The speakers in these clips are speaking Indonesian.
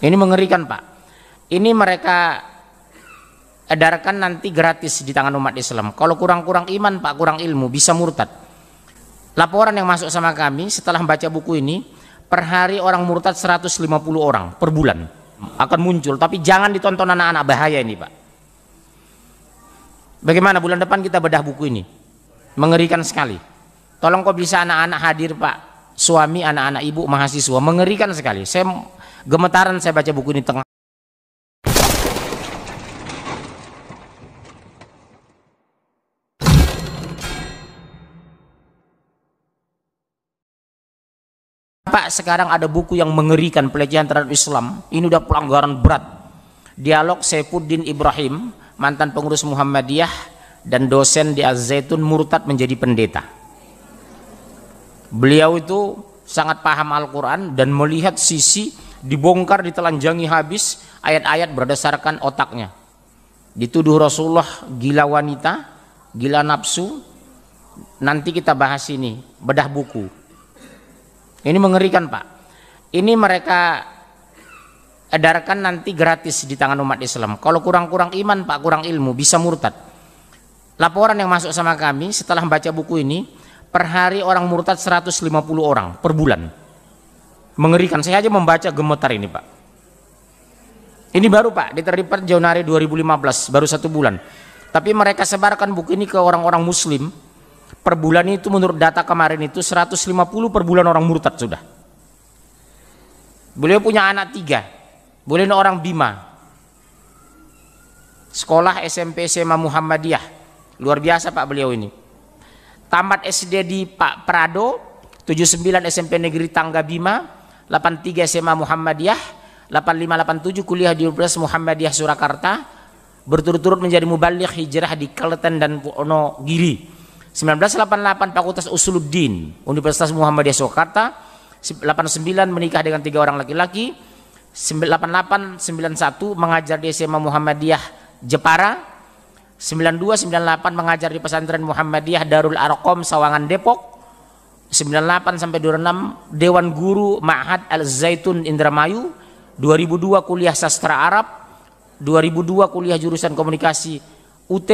Ini mengerikan Pak. Ini mereka edarkan nanti gratis di tangan umat Islam. Kalau kurang-kurang iman Pak, kurang ilmu, bisa murtad. Laporan yang masuk sama kami setelah membaca buku ini, per hari orang murtad 150 orang per bulan akan muncul. Tapi jangan ditonton anak-anak, bahaya ini Pak. Bagaimana bulan depan kita bedah buku ini? Mengerikan sekali. Tolong kok bisa anak-anak hadir Pak, suami, anak-anak, ibu, mahasiswa. Mengerikan sekali. Saya gemetaran saya baca buku ini tengah. Pak, sekarang ada buku yang mengerikan, pelecehan terhadap Islam. Ini udah pelanggaran berat. Dialog Saifuddin Ibrahim, mantan pengurus Muhammadiyah dan dosen di Az-Zaitun, murtad menjadi pendeta. Beliau itu sangat paham Al-Quran dan melihat sisi dibongkar, ditelanjangi habis ayat-ayat berdasarkan otaknya. Dituduh Rasulullah gila wanita, gila nafsu. Nanti kita bahas ini, bedah buku. Ini mengerikan Pak. Ini mereka edarkan nanti gratis di tangan umat Islam. Kalau kurang-kurang iman Pak, kurang ilmu, bisa murtad. Laporan yang masuk sama kami setelah membaca buku ini, per hari orang murtad 150 orang per bulan. Mengerikan. Saya aja membaca gemetar ini Pak. Ini baru Pak, diterbitkan Januari 2015, baru 1 bulan. Tapi mereka sebarkan buku ini ke orang-orang muslim. Per bulan itu menurut data kemarin itu 150 per bulan orang murtad sudah. Beliau punya anak 3. Beliau orang Bima. Sekolah SMP SMA Muhammadiyah. Luar biasa Pak beliau ini. Tamat SD di Pak Prado, 79 SMP Negeri Tangga Bima, 83 SMA Muhammadiyah, 8587 kuliah di Universitas Muhammadiyah Surakarta, berturut-turut menjadi mubaligh hijrah di Klaten dan Wonogiri. 1988 Fakultas Usuluddin Universitas Muhammadiyah Surakarta. 89 menikah dengan 3 orang laki-laki. 88 91 mengajar di SMA Muhammadiyah Jepara. 92 98 mengajar di pesantren Muhammadiyah Darul Arqam Sawangan Depok. 98 sampai 26 Dewan Guru Ma'had Al-Zaitun Indramayu. 2002 kuliah sastra Arab. 2002 kuliah jurusan komunikasi UT.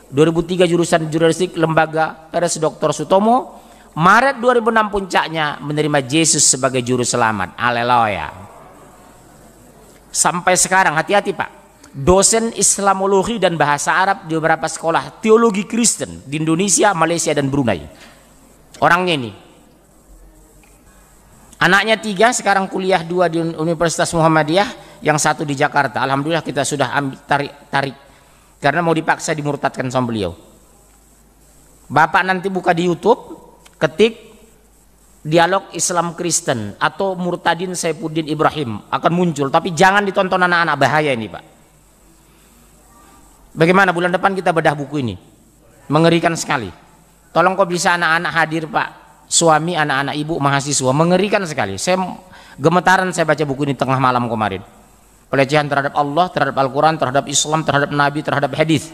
2003 jurusan jurnalistik Lembaga Peres Dr. Sutomo. Maret 2006 puncaknya menerima Yesus sebagai juru selamat. Haleluya. Sampai sekarang hati-hati Pak. Dosen Islamologi dan bahasa Arab di beberapa sekolah teologi Kristen di Indonesia, Malaysia dan Brunei. Orangnya ini. Anaknya 3 sekarang kuliah 2 di Universitas Muhammadiyah, yang 1 di Jakarta. Alhamdulillah kita sudah tarik karena mau dipaksa dimurtadkan sama beliau. Bapak nanti buka di YouTube, ketik dialog Islam Kristen atau Murtadin Saifuddin Ibrahim, akan muncul. Tapi jangan ditonton anak-anak, bahaya ini Pak. Bagaimana bulan depan kita bedah buku ini? Mengerikan sekali. Tolong kok bisa anak-anak hadir Pak, suami, anak-anak, ibu, mahasiswa. Mengerikan sekali. Saya gemetaran saya baca buku ini tengah malam kemarin. Pelecehan terhadap Allah, terhadap Al-Quran, terhadap Islam, terhadap Nabi, terhadap hadis.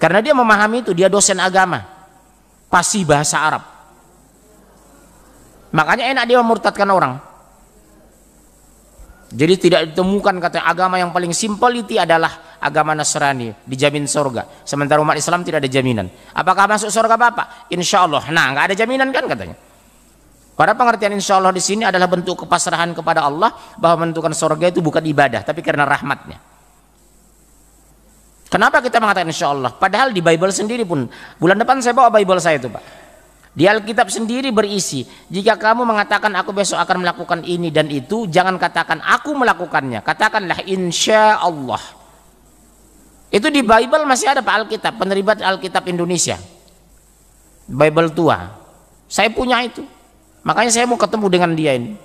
Karena dia memahami itu, dia dosen agama, fasih bahasa Arab. Makanya enak dia memurtadkan orang. Jadi tidak ditemukan kata agama yang paling simpel itu adalah agama Nasrani, dijamin surga. Sementara umat Islam tidak ada jaminan. Apakah masuk surga Bapak? Insya Allah. Nah, nggak ada jaminan kan katanya. Pada pengertian insya Allah di sini adalah bentuk kepasrahan kepada Allah, bahwa menentukan surga itu bukan ibadah, tapi karena rahmatnya. Kenapa kita mengatakan insya Allah? Padahal di Bible sendiri pun, bulan depan saya bawa Bible saya itu Pak. Di Alkitab sendiri berisi, jika kamu mengatakan aku besok akan melakukan ini dan itu, jangan katakan aku melakukannya, katakanlah insya Allah. Itu di Bible masih ada Pak Alkitab, penerbitan Alkitab Indonesia, Bible tua. Saya punya itu. Makanya saya mau ketemu dengan dia ini.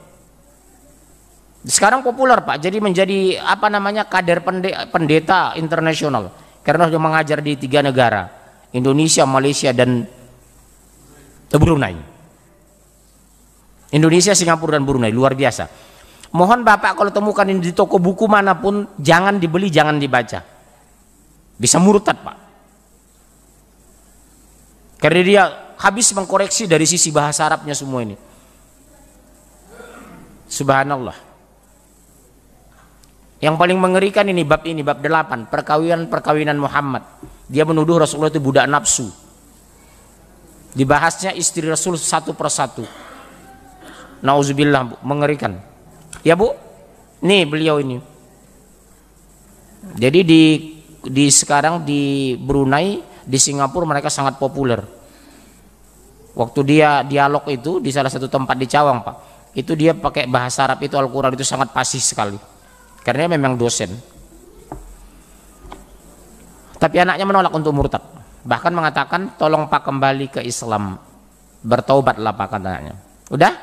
Sekarang populer Pak, jadi menjadi apa namanya kader pendeta internasional karena sudah mengajar di 3 negara, Indonesia, Malaysia dan Brunei. Indonesia, Singapura dan Brunei, luar biasa. Mohon Bapak kalau temukan ini di toko buku manapun, jangan dibeli, jangan dibaca. Bisa murtad Pak. Karena dia habis mengkoreksi dari sisi bahasa Arabnya semua ini. Subhanallah. Yang paling mengerikan ini bab 8, perkawinan Muhammad. Dia menuduh Rasulullah itu budak nafsu. Dibahasnya istri Rasul satu persatu. Nauzubillah, Bu, mengerikan. Ya, Bu. Nih beliau ini. Jadi di sekarang di Brunei, di Singapura mereka sangat populer. Waktu dia dialog itu di salah satu tempat di Cawang, Pak. Itu dia pakai bahasa Arab itu, Al-Qur'an itu sangat fasih sekali. Karena dia memang dosen. Tapi anaknya menolak untuk murtad. Bahkan mengatakan, tolong Pak kembali ke Islam. Bertaubatlah Pak, katanya. Udah?